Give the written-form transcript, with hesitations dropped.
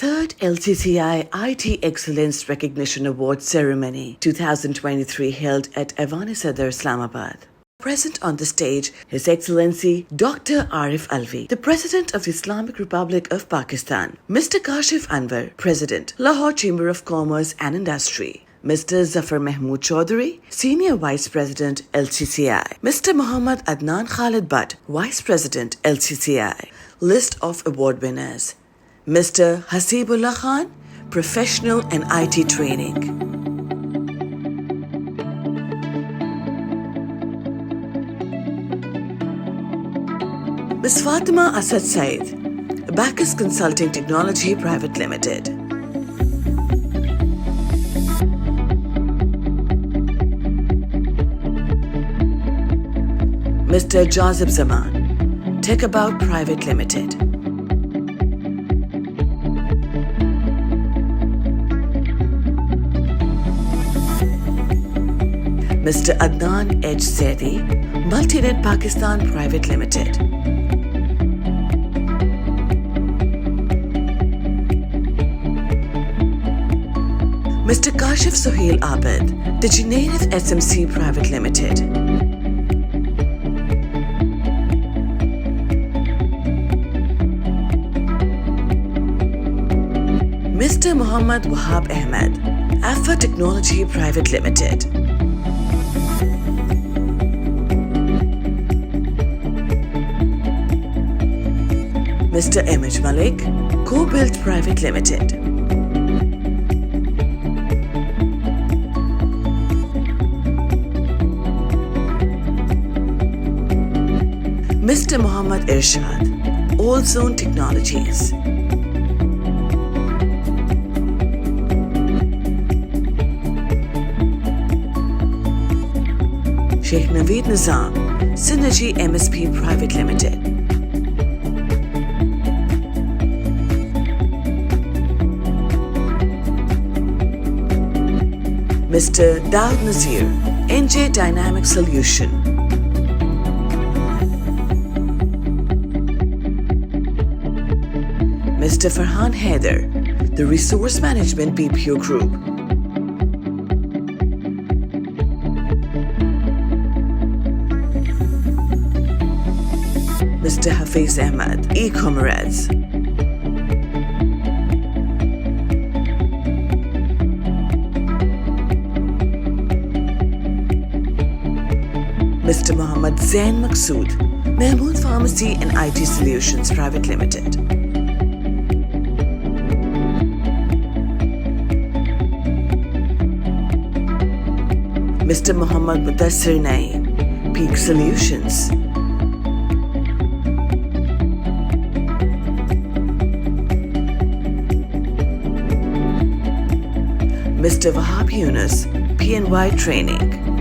Third LCCI IT Excellence Recognition Award Ceremony 2023 held at Awan Sadr, Islamabad. Present on the stage, His Excellency Dr. Arif Alvi, the President of the Islamic Republic of Pakistan, Mr. Kashif Anwar, President, Lahore Chamber of Commerce and Industry, Mr. Zafar Mehmood Chaudhary, Senior Vice President LCCI, Mr. Muhammad Adnan Khalid Butt, Vice President LCCI. List of award winners: Mr. Haseeb Khan, Professional and IT Training. Ms. Fatima Asad Said, Abacus Consulting Technology Private Limited. Mr. Joseph Zaman, Tech About Private Limited. Mr. Adnan H. Sethi, Multinet Pakistan Private Limited. Mr. Kashif Sohail Abid, Degenerative SMC Private Limited. Mr. Muhammad Wahab Ahmed, Alpha Technology Private Limited. Mr. Image Malik, Co-Built Private Limited. Mr. Muhammad Irshad, All Zone Technologies. Sheikh Naveed Nizam, Synergy MSP Private Limited. Mr. Daud Nazir, NJ Dynamic Solution. Mr. Farhan Haider, the Resource Management BPO Group. Mr. Hafiz Ahmad, E-Commerce. Mr. Muhammad Zain Maqsood, Mehmood Pharmacy and IT Solutions Private Limited. Mr. Muhammad Mudassir Naeem, Peak Solutions. Mr. Wahab Yunus, PNY Training.